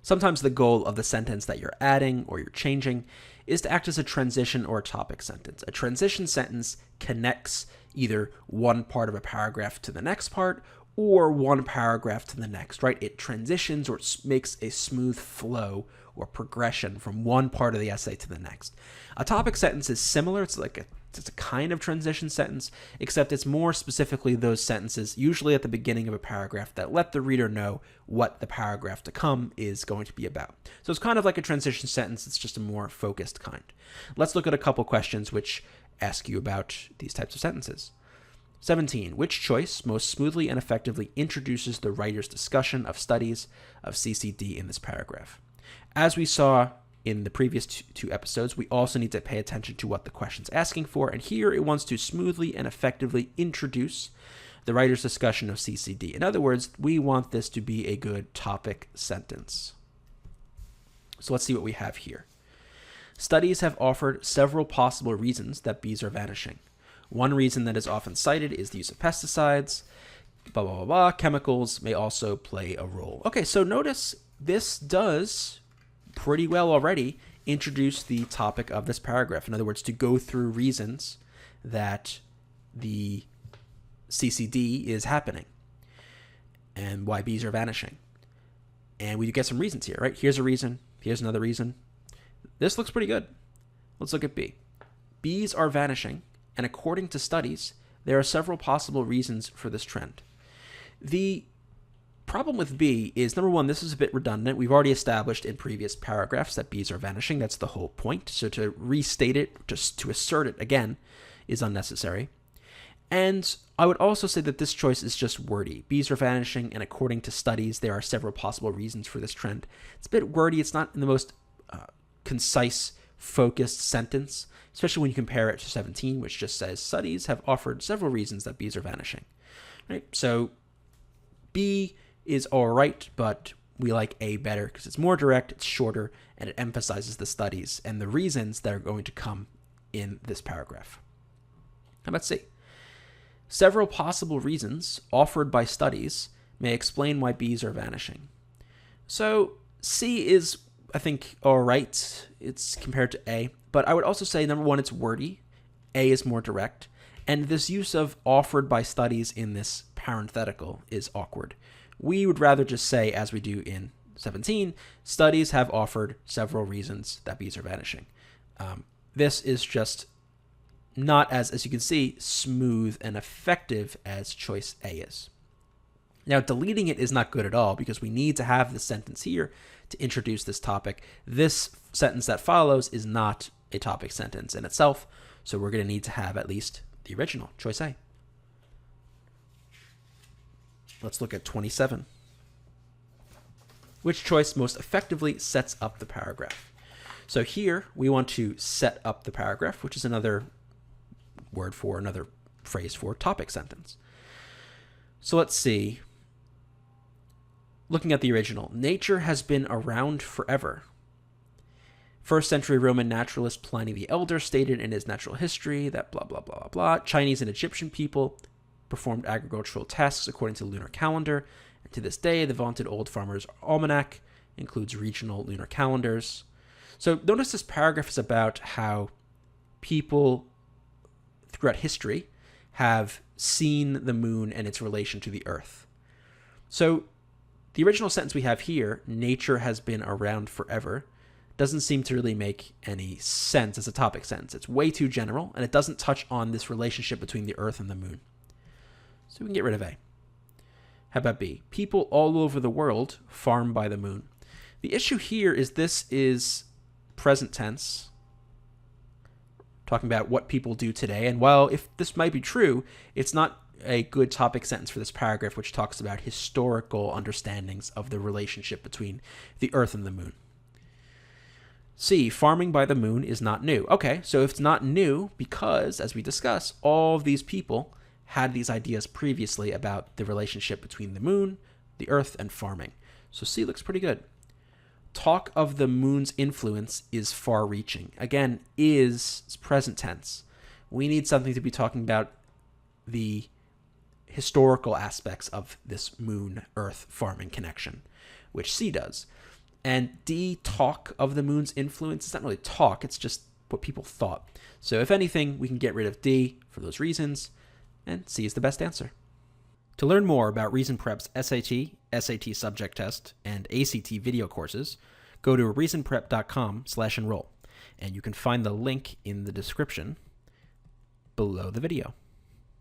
Sometimes the goal of the sentence that you're adding or you're changing is to act as a transition or a topic sentence. A transition sentence connects either one part of a paragraph to the next part or one paragraph to the next, right? It transitions or makes a smooth flow or progression from one part of the essay to the next. A topic sentence is similar. It's a kind of transition sentence, except it's more specifically those sentences, usually at the beginning of a paragraph, that let the reader know what the paragraph to come is going to be about. So it's kind of like a transition sentence. It's just a more focused kind. Let's look at a couple questions which ask you about these types of sentences. 17. Which choice most smoothly and effectively introduces the writer's discussion of studies of CCD in this paragraph? As we saw in the previous two episodes, we also need to pay attention to what the question's asking for, and here it wants to smoothly and effectively introduce the writer's discussion of CCD. In other words, we want this to be a good topic sentence. So let's see what we have here. Studies have offered several possible reasons that bees are vanishing. One reason that is often cited is the use of pesticides, blah, blah, blah, blah. Chemicals may also play a role. Okay, so notice this does pretty well already introduce the topic of this paragraph. In other words, to go through reasons that the CCD is happening and why bees are vanishing. And we get some reasons here, right? Here's a reason. Here's another reason. This looks pretty good. Let's look at B. Bees are vanishing, and according to studies, there are several possible reasons for this trend. The problem with B is, number one, this is a bit redundant. We've already established in previous paragraphs that bees are vanishing. That's the whole point. So to restate it, just to assert it again, is unnecessary. And I would also say that this choice is just wordy. Bees are vanishing, and according to studies, there are several possible reasons for this trend. It's a bit wordy. It's not in the most concise, focused sentence, especially when you compare it to 17, which just says studies have offered several reasons that bees are vanishing. Right? So B is all right, but we like A better because it's more direct, it's shorter, and it emphasizes the studies and the reasons that are going to come in this paragraph. How about C? Several possible reasons offered by studies may explain why bees are vanishing. So C is, I think, all right. It's compared to A, but I would also say, number one, it's wordy. A is more direct. And this use of offered by studies in this parenthetical is awkward. We would rather just say, as we do in 17, studies have offered several reasons that bees are vanishing. This is just not as you can see, smooth and effective as choice A is. Now, deleting it is not good at all because we need to have the sentence here to introduce this topic. This sentence that follows is not a topic sentence in itself, so we're going to need to have at least the original, choice A. Let's look at 27. Which choice most effectively sets up the paragraph? So here we want to set up the paragraph, which is another phrase for topic sentence. So let's see. Looking at the original, nature has been around forever. First century Roman naturalist Pliny the Elder stated in his Natural History that blah, blah, blah, blah, blah. Chinese and Egyptian people performed agricultural tasks according to the lunar calendar. And to this day, the vaunted Old Farmer's Almanac includes regional lunar calendars. So notice this paragraph is about how people throughout history have seen the moon and its relation to the earth. So the original sentence we have here, nature has been around forever, doesn't seem to really make any sense as a topic sentence. It's way too general, and it doesn't touch on this relationship between the earth and the moon. So we can get rid of A. How about B? People all over the world farm by the moon. The issue here is this is present tense, talking about what people do today. And while if this might be true, it's not a good topic sentence for this paragraph, which talks about historical understandings of the relationship between the earth and the moon. C, farming by the moon is not new. Okay, so if it's not new, because, as we discussed, all of these people had these ideas previously about the relationship between the moon, the earth, and farming. So C looks pretty good. Talk of the moon's influence is far-reaching. Again, is present tense. We need something to be talking about the historical aspects of this moon-earth farming connection, which C does. And D, talk of the moon's influence. It's not really talk, it's just what people thought. So if anything, we can get rid of D for those reasons, and C is the best answer. To learn more about Reason Prep's SAT, SAT subject test, and ACT video courses, go to reasonprep.com/enroll, and you can find the link in the description below the video.